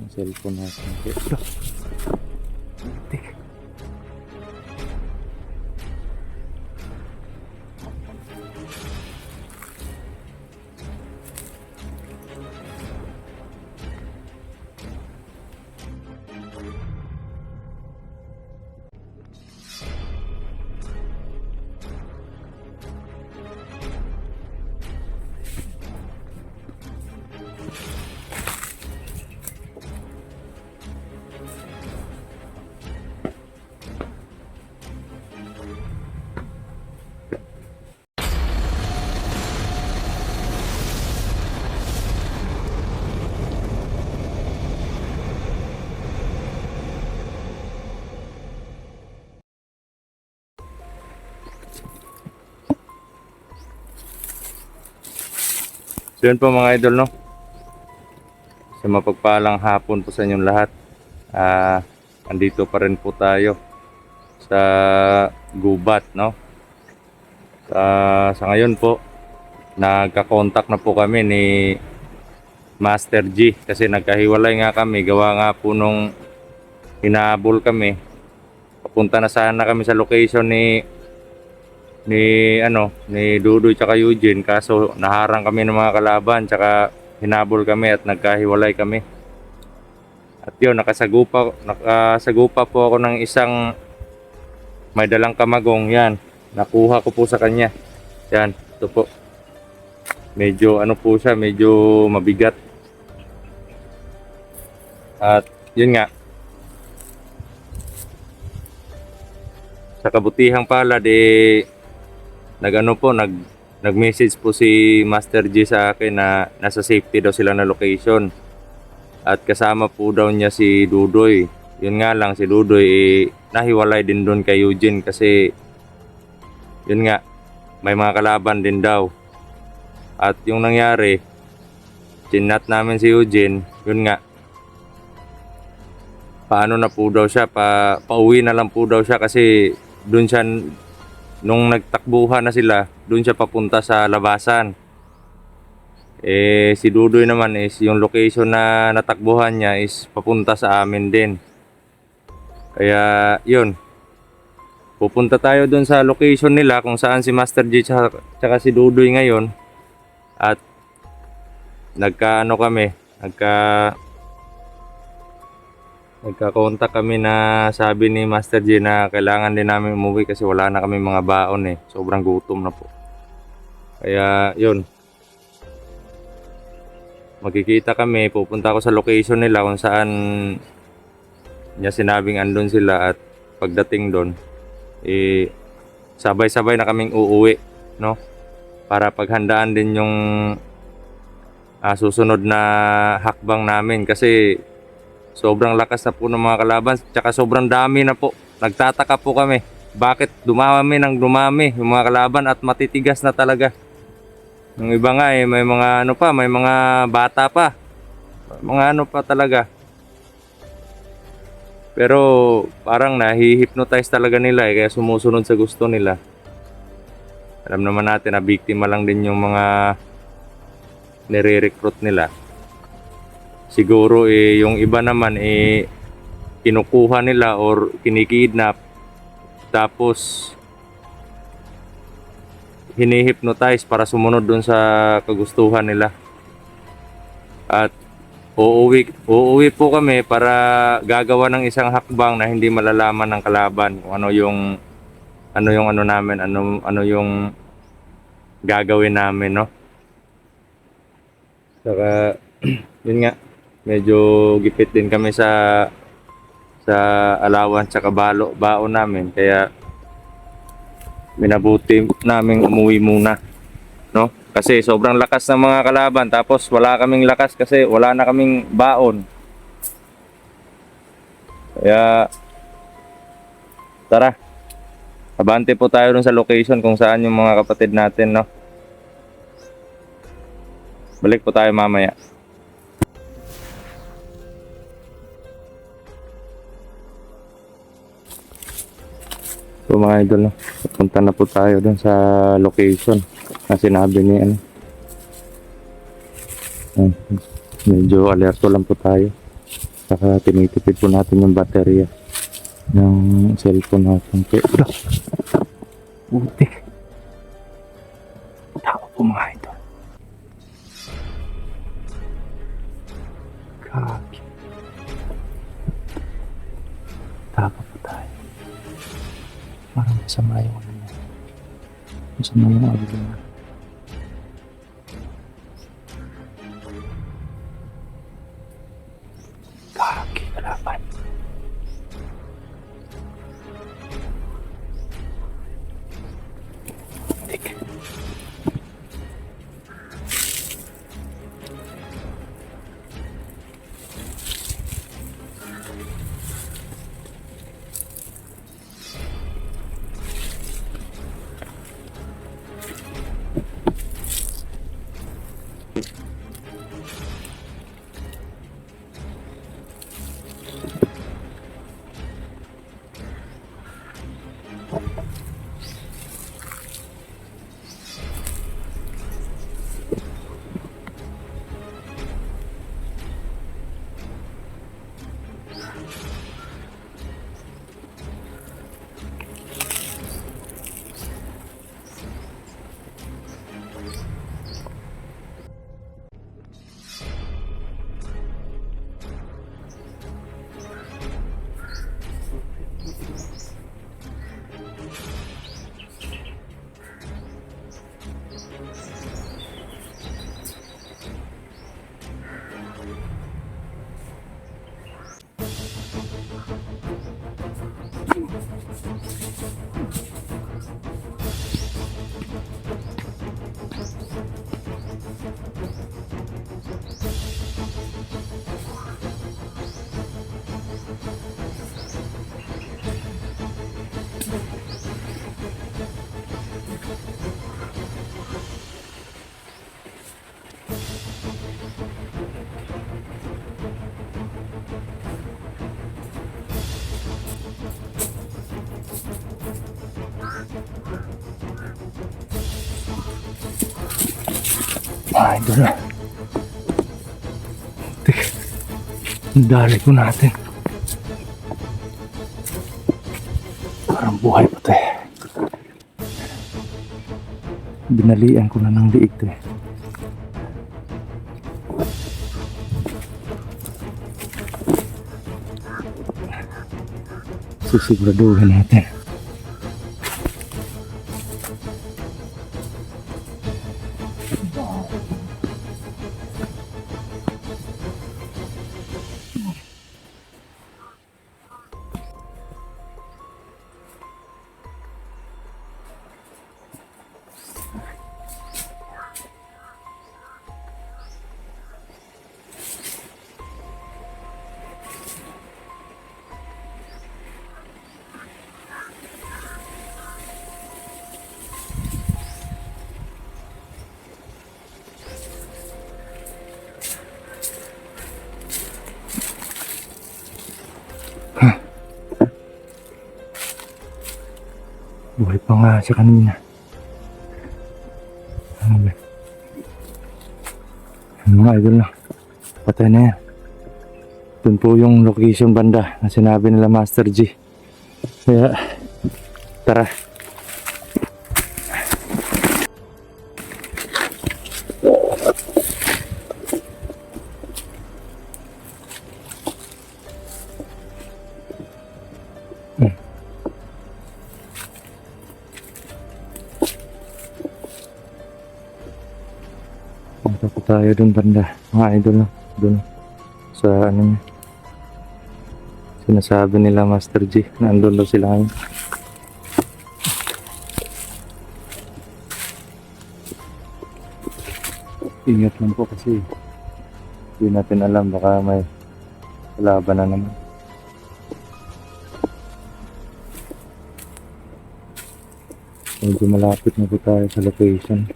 yung cellphone natin. Teka. So yun po mga idol, no? Sa mapagpalang hapon po sa inyong lahat. Andito pa rin po tayo sa gubat, no? Sa ngayon po, nagka-contact na po kami ni Master G kasi nagkahiwalay nga kami. Gawa nga po nung hinahabol kami. Papunta na sana kami sa location ni Dudoy tsaka Eugene, kaso naharang kami ng mga kalaban tsaka hinabol kami at nagkahiwalay kami. At yun, nakasagupa po ako ng isang may dalang kamagong. Yan, nakuha ko po sa kanya. Yan, ito po. Medyo po siya, medyo mabigat. At yun nga, sa kabutihang palad nag-message po si Master G sa akin na nasa safety daw sila na location. At kasama po daw niya si Dudoy. Yun nga lang, si Dudoy nahiwalay din doon kay Eugene kasi yun nga, may mga kalaban din daw. At yung nangyari, chinat namin si Eugene, yun nga, paano na po daw siya, pauwi na lang po daw siya kasi doon siya, nung nagtakbuhan na sila, doon siya papunta sa labasan. Si Dudoy naman is yung location na natakbuhan niya is papunta sa amin din. Kaya yun, pupunta tayo doon sa location nila kung saan si Master G tsaka si Dudoy ngayon. At nagka-contact kami na sabi ni Master G na kailangan din namin umuwi kasi wala na kami mga baon sobrang gutom na po. Kaya yun, magkikita kami, pupunta ako sa location nila kung saan niya sinabing andun sila. At pagdating doon, sabay-sabay na kaming uuwi, no? Para paghandaan din yung susunod na hakbang namin kasi sobrang lakas na po ng mga kalaban, tsaka sobrang dami na po. Nagtataka po kami, bakit dumami yung mga kalaban at matitigas na talaga. Yung iba nga may mga may mga bata pa. Mga pa talaga. Pero parang nahi-hypnotize talaga nila kaya sumusunod sa gusto nila. Alam naman natin na biktima lang din yung mga nire-recruit nila. Siguro yung iba naman kinukuha nila or kinikidnap tapos hini-hypnotize para sumunod dun sa kagustuhan nila. At uuwi po kami para gagawa ng isang hakbang na hindi malalaman ng kalaban kung ano yung gagawin namin, no? Saka yun nga, medyo gipit din kami sa allowance tsaka baon namin, kaya minabuti namin umuwi muna, no? Kasi sobrang lakas ng mga kalaban tapos wala kaming lakas kasi wala na kaming baon. Kaya tara, abante po tayo dun sa location kung saan yung mga kapatid natin, no? Balik po tayo mamaya. So mga idol, no? Punta na po tayo dun sa location na sinabi ni medyo alerto lang po tayo. Saka tinitipid po natin yung baterya ng cellphone natin. Kaya, buti. Tama po mga idol. Kaki. Tama po tayo. Parang masama yung ano niya. Masama yung ano niya. Kaki, kalaban. Tik. Idol na. Ang dali ko natin. Parang buhay pa to eh. Binalian ko na ng liig to eh. Sisiguraduhin natin. Buhay pa nga siya kanina. Ano ba? Mga idol na. Patay na yan. Doon po yung location banda na sinabi nila Master G. Kaya, tara. Punta po tayo dun banda, mga idol na, dun sa ano niya. Sinasabi nila Master G, nandun daw sila ngayon. Ingat lang po kasi hindi natin alam, baka may laban na naman. Medyo malapit na po tayo sa location.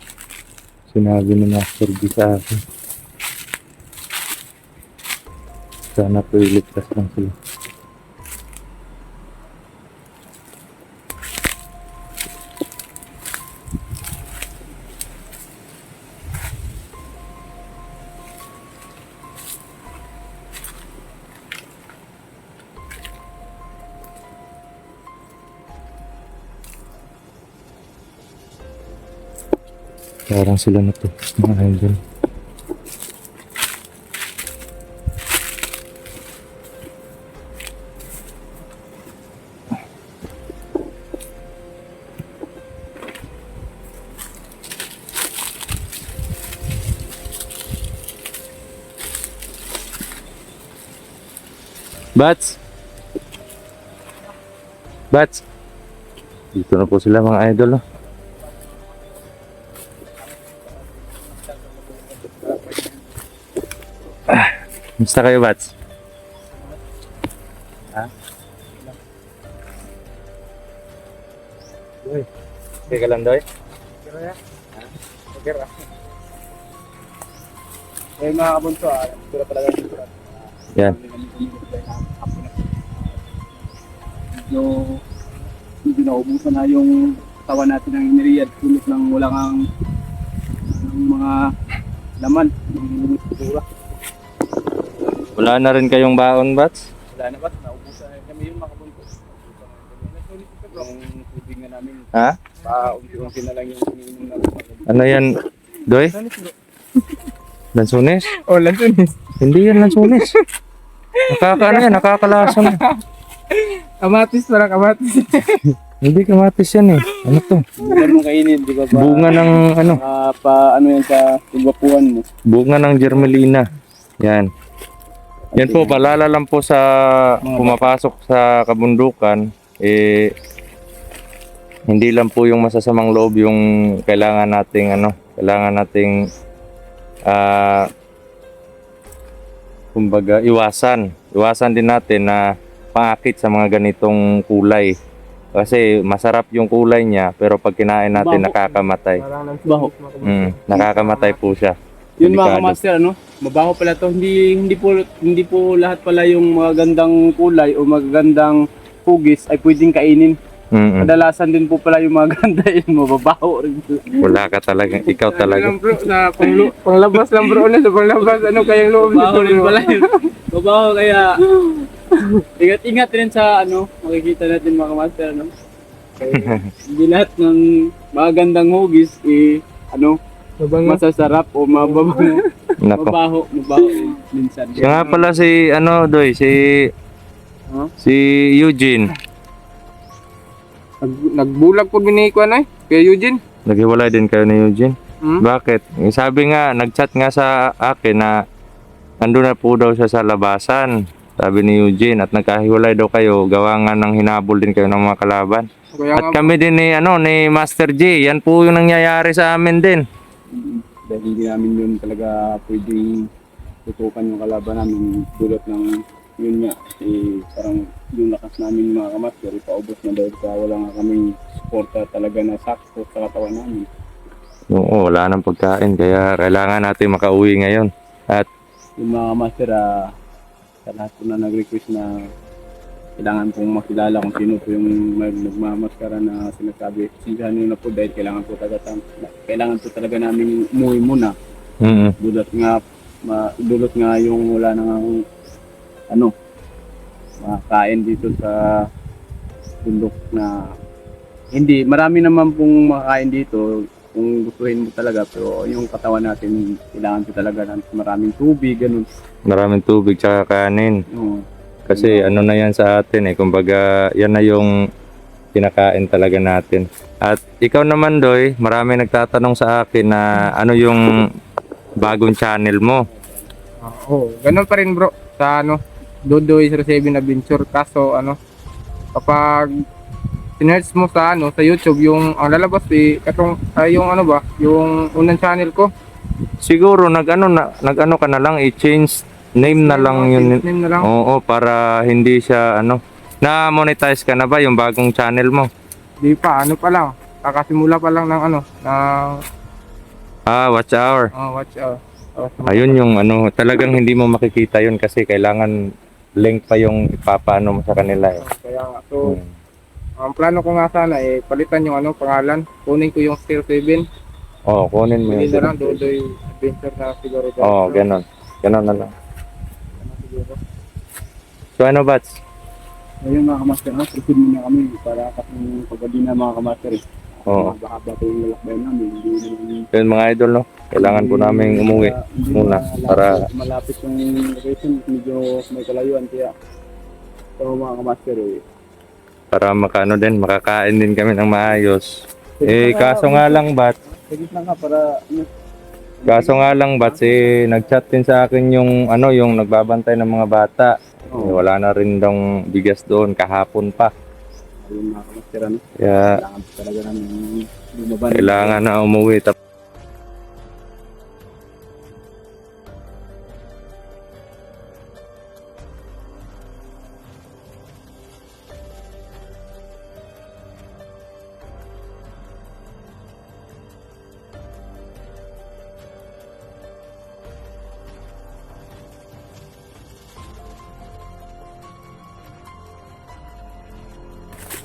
Sinabi ni Master G sa akin. Sana po iligtas lang sila. Parang sila na to. Mga idol. Bats! Bats! Dito na po sila mga idol. Oh. Musta kayo, Bats? Ha? Doy. Okay ka lang, Doy? Okay ra. Eh mga kabunso, sura talaga yung sura. Yan. Medyo naubusan na yung tawa natin ng iniriyad. Tulot lang wala kang mga laman ng sura. Wala na rin kayong baon, Bats? Wala na ba? Naubusan na kami yung mga kabunso. Yung tubig na namin. Ha? Pa-unti-unti na lang yung iniinom namin. Ano yan, Doy? Lansunis? Oh, lansunis. Hindi yan lansunis. Nakakaano yan, nakakalason. Kamatis, parang kamatis. Hindi kamatis yan eh. Ano to? Bukan mo kainin, di ba? Bunga ng ano? Ano yan sa tugwapuan mo. Bunga ng germelina. Yan. Yan po, palala lang po sa pumapasok sa kabundukan. Eh, hindi lang po yung masasamang loob yung kailangan nating kumbaga iwasan din natin na pangakit sa mga ganitong kulay kasi masarap yung kulay niya pero pag kinain natin nakakamatay. Baho. Nakakamatay po siya. Yun mga Delikado. master, ano? Mabaho pala to. Hindi po lahat pala yung magagandang kulay o magagandang hugis ay pwedeng kainin. Kadalasan din po pala yung maganda yun, mababaho rin. Wala ka talaga, ikaw talaga. Ano lang bro, sa panglabas lang bro, sa panglabas, ano kayang loob nito rin pala yun. Mabaho kaya, ingat-ingat rin sa ano, makikita natin mga master, ano. Kaya, hindi lahat ng magandang hugis, masasarap o mababaho. Nako. Mabaho minsan. Siya nga pala si Doy, si Eugene. Nagbulag po biniko na kay Eugene. Naghiwalay din kayo ni Eugene? Hmm? Bakit? Sabi nga, nag-chat nga sa akin na nandun na po daw siya sa labasan. Sabi ni Eugene at nagkahiwalay daw kayo. Gawa nga ng hinabol din kayo ng mga kalaban. Kaya At kami din ni Master J. Yan po yung nangyayari sa amin din. dahil hindi namin yun talaga pwedeng tutukan yung kalaban namin dulot ng yun nga parang yung lakas namin mga kamaster ipaubos na dahil sa wala nga kaming suporta talaga na sakto sa katawan namin. Oo, wala nang pagkain kaya kailangan natin makauwi ngayon. At Yung mga kamaster sa lahat po na nag-request na kailangan pong makilala kung sino po yung nagmamaskara na sinasabi. Sinsahan nyo na po dahil kailangan po talaga namin umuwi muna. Dulot nga yung wala nang makakain dito sa bundok na hindi, marami naman pong makakain dito kung gustuhin mo talaga pero yung katawan natin kailangan po talaga ng maraming tubig, ganun. maraming tubig tsaka kanin. Kasi ano na yan sa atin kumbaga yan na yung kinakain talaga natin. At ikaw naman Doy, marami nagtatanong sa akin na ano yung bagong channel mo. Ganun pa rin bro sa Dodoy 07 Adventure kaso kapag sinerch mo sa sa YouTube yung ang lalabas yung yung unang channel ko. Siguro nag-ano ka na lang i-change name na lang yun. Name na lang. Oo, para hindi siya na monetize ka na ba yung bagong channel mo? Di pa pa lang. Kakasimula pa lang ng Watch Hour. watch out. Ayun yung talagang hindi mo makikita yun kasi kailangan link pa yung ipapaano mo sa kanila Kaya nga. So, ang plano ko nga sana palitan yung pangalan. Kunin ko yung 07. Kunin mo Hindi yun. na lang Dodoy Adventure na siguro. Ganon. Ganon na lang. Siguro. So Bats? Ngayon mga kamaster, proceed muna kami para kasi paggabi na mga kamaster Oo. Baka pa yung lalakbayan namin. Hindi naman Yun mga idol, no? Kailangan po namin umuwi muna para malapit yung location, medyo may kalayuan kaya ito mga kamaster makaano din, makakain din kami ng maayos. Kaso nga lang bat, Sagit lang ka para si nag-chat din sa akin yung yung nagbabantay ng mga bata. Wala na rin daw bigas doon kahapon pa. yung mga kamaster Kaya kailangan talaga namin lumaban. kailangan na umuwi.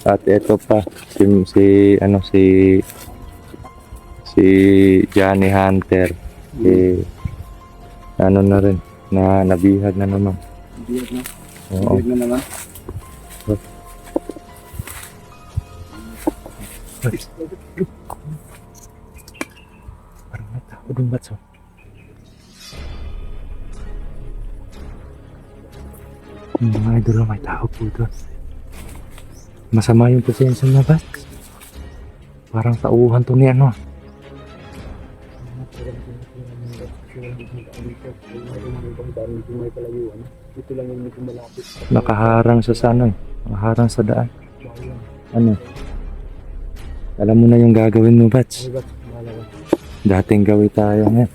At ito pa si Johnny Hunter. Ano na rin na nabihag na naman. Biyag na. Oo. Biyag na naman. Parang natakot yung batso. Mga idol, may tao po doon. Masama yung presensya na bat. Parang tauhan to ni ano. Ito lang yung medyo malapit. Nakaharang siya sa nakaharang sa daan. Ano? Alam mo na yung gagawin mo, Bats. Dating gawin tayo ngayon.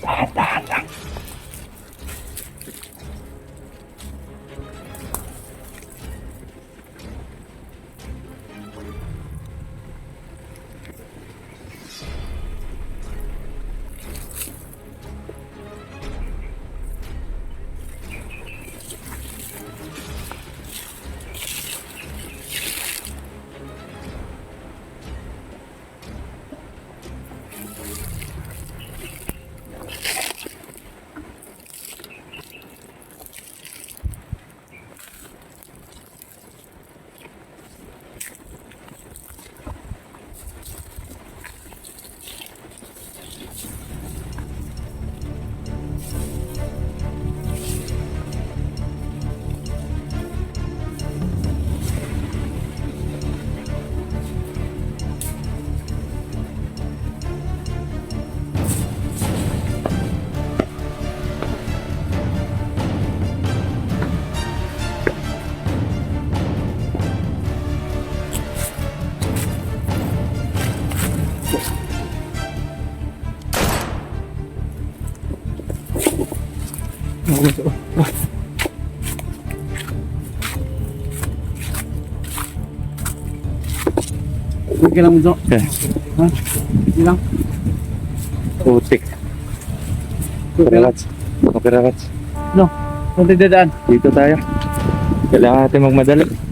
Dahan-dahan lang. Okay lang mo, Jo. Okay. Ha? Hindi lang. Putik. Okay lang. Okay, Rats. No, kung dadaan. Dito tayo. Kailangan natin magmadali.